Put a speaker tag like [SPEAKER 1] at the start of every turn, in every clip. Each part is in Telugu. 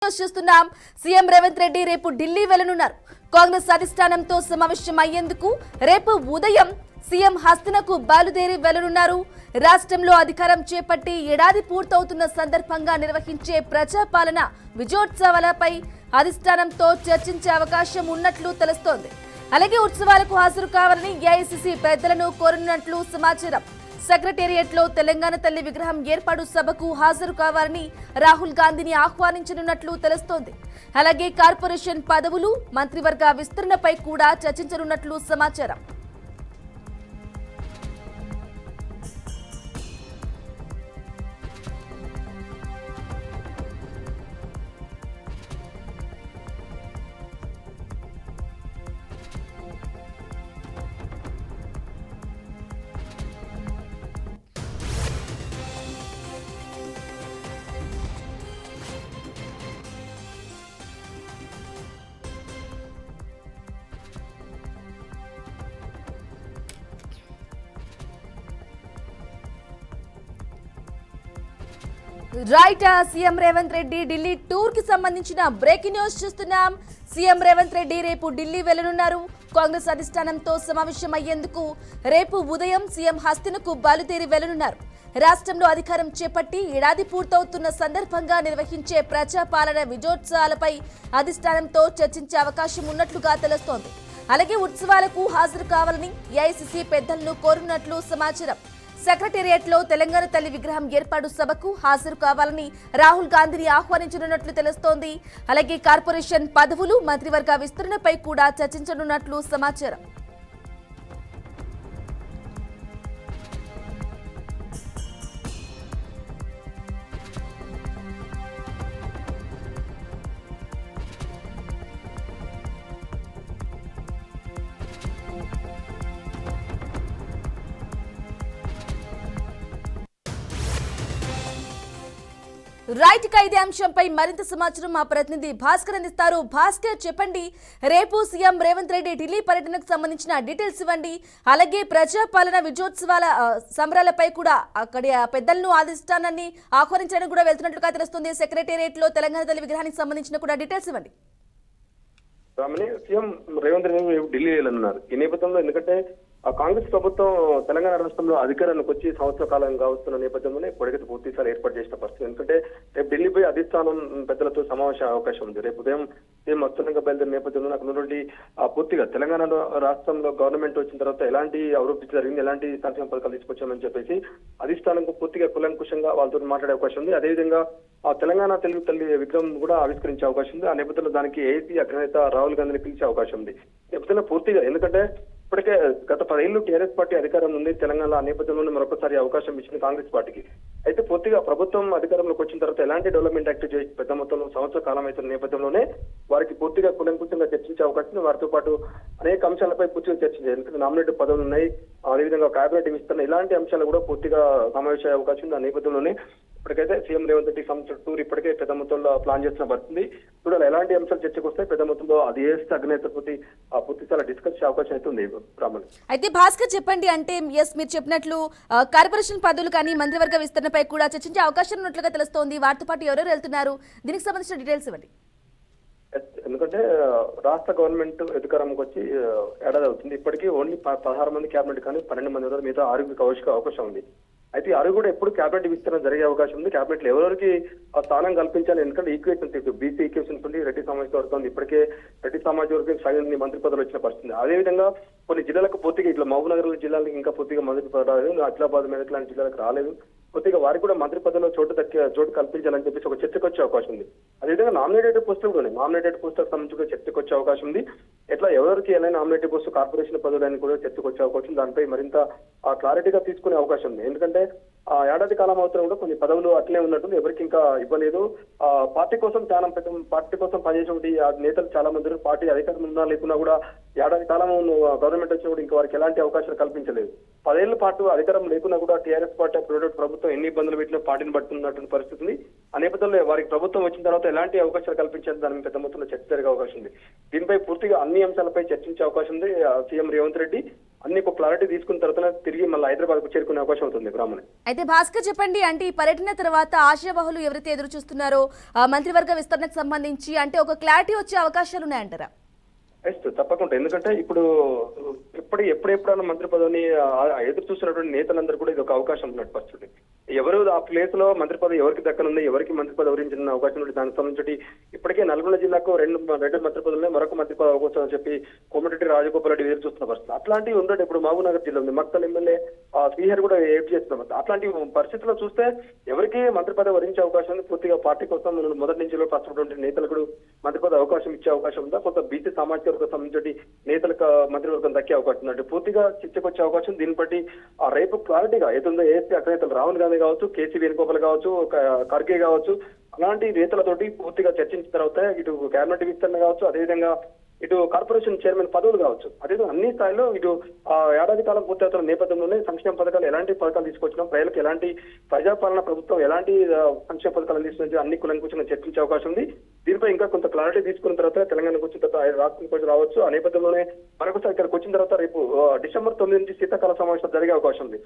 [SPEAKER 1] చూస్తున్నాం. సీఎం రేవంత్ రెడ్డి రేపు ఢిల్లీ వెళ్లనున్నారు. కాంగ్రెస్ అధిష్టానంతో సమావేశం అయ్యేందుకు రేపు ఉదయం సీఎం హస్తనకు బయలుదేరి వెళ్లనున్నారు. రాష్ట్రంలో అధికారం చేపట్టి ఏడాది పూర్తవుతున్న సందర్భంగా నిర్వహించే ప్రజాపాలన విజయోత్సవాలపై అధిష్టానంతో చర్చించే అవకాశం ఉన్నట్లు తెలుస్తోంది. అలాగే ఉత్సవాలకు హాజరు కావాలని ఏఐసీసీ పెద్దలను కోరనున్నట్లు సమాచారం. సెక్రటేరియట్ లో తెలంగాణ తల్లి విగ్రహం ఏర్పాటు సభకు హాజరు కావాలని రాహుల్ గాంధీని ఆహ్వానించనున్నట్లు తెలుస్తోంది. అలాగే కార్పొరేషన్ పదవులు, మంత్రివర్గ విస్తరణపై కూడా చర్చించనున్నట్లు సమాచారం. Right, CM Revanth Reddy Delhi tour కి సంబంధించిన బ్రేకింగ్ న్యూస్ చూస్తున్నాం. సీఎం రేవంత్ రెడ్డి రేపు ఢిల్లీ వెళ్లనున్నారు. కాంగ్రెస్ అధిష్టానంతో సమావేశం అయ్యేందుకు రేపు ఉదయం సీఎం హస్తనకు బయలుదేరి వెళ్లనున్నారు. రాష్ట్రంలో అధికారం చేపట్టి ఏడాది పూర్తవుతున్న సందర్భంగా నిర్వహించే ప్రజాపాలన విజయోత్సవాలపై అధిష్టానంతో చర్చించే అవకాశం ఉన్నట్లుగా తెలుస్తోంది. అలాగే ఉత్సవాలకు హాజరు కావాలని ఏఐసీసీ పెద్దలను కోరున్నట్లు సమాచారం. సెక్రటేరియట్ లో తెలంగాణ తల్లి విగ్రహం ఏర్పాటు సభకు హాజరు కావాలని రాహుల్ గాంధీని ఆహ్వానించనున్నట్లు తెలుస్తోంది. అలాగే కార్పొరేషన్ పదవులు, మంత్రివర్గ విస్తరణపై కూడా చర్చించనున్నట్లు సమాచారం. రైట్, ఇదే అంశంపై మరింత సమాచారం మా ప్రతినిధి భాస్కర్ అందిస్తారు. భాస్కర్, చెప్పండి, రేపు సీఎం రేవంత్ రెడ్డి ఢిల్లీ పర్యటనకు సంబంధించిన డీటెయిల్స్ ఇవ్వండి. అలాగే ప్రజాపాలన విజయోత్సవాల సంబరాలపై కూడా అక్కడి పెద్దలను అధిష్టానాన్ని ఆహ్వానించడానికి కూడా వెళ్తున్నట్లుగా తెలుస్తుంది. సెక్రటేరియట్ లో తెలంగాణ తల్లి విగ్రహానికి సంబంధించిన కూడా డీటెయిల్స్ ఇవ్వండి.
[SPEAKER 2] సీఎం రేవంత్ రెడ్డి ఢిల్లీ వెళ్ళనున్నారు. ఈ నేపథ్యంలో ఎందుకంటే కాంగ్రెస్ ప్రభుత్వం తెలంగాణ రాష్ట్రంలో అధికారానికి వచ్చి సంవత్సర కాలంగా వస్తున్న నేపథ్యంలోనే పొడిగతి పూర్తిసారి ఏర్పాటు చేసిన పరిస్థితి. ఎందుకంటే రేపు ఢిల్లీపై అధిష్టానం పెద్దలతో సమావేశ అవకాశం ఉంది. రేపు ఉదయం సీఎం అత్యున్నతంగా బయలుదేరిన నేపథ్యంలో అక్కడ నుండి పూర్తిగా తెలంగాణ రాష్ట్రంలో గవర్నమెంట్ వచ్చిన తర్వాత ఎలాంటి అభివృద్ధి జరిగింది, ఎలాంటి సంక్షేమ పథకాలు తీసుకొచ్చామని చెప్పేసి అధిష్టానంకు పూర్తిగా కులంకుశంగా వాళ్ళతో మాట్లాడే అవకాశం ఉంది. అదేవిధంగా తెలంగాణ తెలుగు తల్లి విగ్రహం కూడా ఆవిష్కరించే అవకాశం ఉంది. ఆ నేపథ్యంలో దానికి ఏఐసీ అగ్రనేత రాహుల్ గాంధీని పిలిచే అవకాశం ఉంది. నేపథ్యంలో పూర్తిగా ఎందుకంటే ఇప్పటికే గత 10 ఏళ్లు టీఆర్ఎస్ పార్టీ అధికారం ఉంది తెలంగాణ. ఆ నేపథ్యంలోనే మరొకసారి అవకాశం ఇచ్చింది కాంగ్రెస్ పార్టీకి. అయితే పూర్తిగా ప్రభుత్వం అధికారంలోకి వచ్చిన తర్వాత ఎలాంటి డెవలప్మెంట్ యాక్టివ్ చేసి పెద్ద మొత్తంలో సంవత్సర కాలం అవుతున్న నేపథ్యంలోనే వారికి పూర్తిగా కులంకుశంగా చర్చించే అవకాశం, వారితో పాటు అనేక అంశాలపై పూర్తిగా చర్చించారు. ఎందుకంటే నామినేటెడ్ పదవులు ఉన్నాయి, అదేవిధంగా కేబినెట్ విస్తరణ, ఇలాంటి అంశాలు కూడా పూర్తిగా సమావేశ అవకాశం ఉంది. ఆ నేపథ్యంలోనే ఇప్పటికైతే సీఎం రేవంత్ రెడ్డి సంవత్సరం టూర్ ఇప్పటికే పెద్ద మొత్తంలో ప్లాన్ చేసిన పడుతుంది. చూడాలి ఎలాంటి అంశాలు చర్చకు వస్తాయి. పెద్ద మొత్తంలో అది ఏఎస్ అగ్నేత పూర్తిసారి డిస్కస్ చేసే అవకాశం అయితే ఉంది.
[SPEAKER 1] అయితే భాస్కర్, చెప్పండి, అంటే మీరు చెప్పినట్లు కార్పొరేషన్ పదవులు కానీ మంత్రివర్గ విస్తరణపై కూడా చర్చించే అవకాశం ఉన్నట్లుగా తెలుస్తోంది. వారితో పాటు ఎవరెవరు వెళ్తున్నారు, దీనికి సంబంధించిన డీటెయిల్స్ ఇవ్వండి.
[SPEAKER 2] ఎందుకంటే రాష్ట్ర గవర్నమెంట్ అధికారంకి వచ్చి ఏడాది అవుతుంది. ఇప్పటికీ ఓన్లీ 16 మంది క్యాబినెట్ కానీ 12 మంది మిగతా 6 అవకాశం ఉంది. అయితే 6 కూడా ఎప్పుడు క్యాబినెట్ విస్తరణ జరిగే అవకాశం ఉంది. క్యాబినెట్ లో ఎవరికి ఆ స్థానం కల్పించాలి, ఎందుకంటే ఈక్వేషన్ బీసీ ఈక్వేషన్ ఉండి రెడ్డి సామాజిక వర్గం ఇప్పటికే రెడ్డి సామాజిక వర్గం సగం మంత్రి పదవులు వచ్చిన పరిస్థితి. అదేవిధంగా కొన్ని జిల్లాలకు పూర్తిగా ఇట్లా మహబూబ్ నగర్ జిల్లాలకు ఇంకా పూర్తిగా మంత్రి పదవి రాలేదు, ఆదిలాబాద్ మెదక్ లాంటి జిల్లాలకు రాలేదు. పూర్తిగా వారికి కూడా మంత్రి పదవిలో చోటు కల్పించాలని చెప్పేసి ఒక చర్చకు వచ్చే అవకాశం ఉంది. అదేవిధంగా నామినేటెడ్ పోస్టులు కూడా నామినేటెడ్ పోస్టులకు సంబంధించి చర్చకు వచ్చే అవకాశం ఉంది. ఎట్లా ఎవరికి ఎలా నామినేటెడ్ పోస్టు కార్పొరేషన్ పదవులని కూడా చర్చకు వచ్చే అవకాశం, దానిపై మరింత క్లారిటీగా తీసుకునే అవకాశం ఉంది. ఎందుకంటే ఏడాది కాలం అవుతున్నా కూడా కొన్ని పదవులు అట్లే ఉన్నట్టు ఎవరికి ఇంకా ఇవ్వలేదు. పార్టీ కోసం పార్టీ కోసం పనిచేసే నేతలు చాలా మంది పార్టీ అధికారం ఉన్నా లేకున్నా కూడా ఏడాది కాలం గవర్నమెంట్ వచ్చినా కూడా ఇంకా వారికి ఎలాంటి అవకాశాలు కల్పించలేదు. 10 ఏళ్ల పాటు అధికారం లేకున్నా కూడా టీఆర్ఎస్ పార్టీ ప్రభుత్వం ఎన్ని ఇబ్బందులు పెట్టినా పార్టీని పట్టుకున్నటువంటి పరిస్థితి ఉంది. ఆ నేపథ్యంలో వారికి ప్రభుత్వం వచ్చిన తర్వాత ఎలాంటి అవకాశాలు కల్పించాలి దాని పెద్ద మొత్తంలో చర్చ జరిగే అవకాశం ఉంది. దీనిపై పూర్తిగా అన్ని అంశాలపై చర్చించే అవకాశం ఉంది సీఎం రేవంత్ రెడ్డి. అన్ని ఒక క్లారిటీ తీసుకున్న తర్వాత తిరిగి మళ్ళీ హైదరాబాద్ కు చేరుకునే అవకాశం అవుతుంది బ్రాహ్మణి.
[SPEAKER 1] అయితే భాస్కర్ చెప్పండి, అంటే ఈ పర్యటన తర్వాత ఆశావహులు ఎవరైతే ఎదురు చూస్తున్నారో మంత్రివర్గ విస్తరణకు సంబంధించి అంటే ఒక క్లారిటీ వచ్చే అవకాశాలు ఉన్నాయంటారా?
[SPEAKER 2] తప్పకుండా. ఎందుకంటే ఇప్పుడు ఎప్పుడెప్పుడైనా మంత్రి పదవిని ఎదురు చూస్తున్నటువంటి నేతలందరూ కూడా ఇది ఒక అవకాశం ఉన్నట్టు పరిస్థితి. ఎవరు ఆ ప్లేస్ లో మంత్రి పదవి ఎవరికి దక్కనుంది, ఎవరికి మంత్రి పదవి వరించిన అవకాశం ఉంది, దానికి సంబంధించి ఇప్పటికే నల్గొండ జిల్లాకు రెండు మంత్రి పదవులు మరొక మంత్రి పదవి అవకాశం అని చెప్పి కోమటిరెడ్డి రాజగోపాల్ రెడ్డి ఎదురు చూస్తున్న పరిస్థితి. అట్లాంటివి ఉండదు. ఇప్పుడు మహబూబ్నగర్ జిల్లా ఉంది, మక్తల్ ఎమ్మెల్యే శ్రీహరి కూడా ఏడ్ చేస్తున్న పరిస్థితి. అట్లాంటి పరిస్థితుల్లో చూస్తే ఎవరికి మంత్రి పదవి వరించే అవకాశం ఉంది. పూర్తిగా పార్టీ కోసం మొదటి నుంచి పస్తున్నటువంటి నేతలకు మంత్రి పదవి అవకాశం ఇచ్చే అవకాశం ఉందా, కొంత బీసీ సామాజిక వర్గం సంబంధించి నేతలకు మంత్రివర్గం దక్కే అవకాశం ఉందంటే పూర్తిగా చర్చకొచ్చే అవకాశం. దీన్ని బట్టి రేపు క్లారిటీగా ఏతుందో ఏఎస్పీ అగ్రనేతలు రాహుల్ గాంధీ కావచ్చు, కేసీ వేణుగోపాల్ కావచ్చు, ఖర్గే కావచ్చు, అలాంటి నేతలతోటి పూర్తిగా చర్చించిన తర్వాత ఇటు కేబినెట్ విస్తరణ కావచ్చు, అదేవిధంగా ఇటు కార్పొరేషన్ చైర్మన్ పదవులు కావచ్చు, అదే అన్ని స్థాయిలో ఇటు ఏడాది కాలం పూర్తవుతున్న నేపథ్యంలోనే సంక్షేమ పథకాలు ఎలాంటి పథకాలు తీసుకొచ్చినాం, ప్రజలకు ఎలాంటి ప్రజాపాలన ప్రభుత్వం ఎలాంటి సంక్షేమ పథకాలు అందిస్తుందో అన్ని కులంకుశంగా చర్చించే అవకాశం ఉంది. దీనిపై ఇంకా కొంత క్లారిటీ తీసుకున్న తర్వాత తెలంగాణకు వచ్చిన తర్వాత రాష్ట్రానికి కొంచెం రావచ్చు. ఆ నేపథ్యంలోనే మరొకసారి ఇక్కడికి వచ్చిన తర్వాత రేపు డిసెంబర్ 9 నుంచి శీతాకాల సమావేశం జరిగే అవకాశం ఉంది.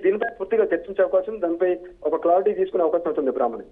[SPEAKER 2] దీనిపై పూర్తిగా చర్చించే అవకాశం, దానిపై ఒక క్లారిటీ తీసుకునే అవకాశం ఉంటుంది బ్రాహ్మణి.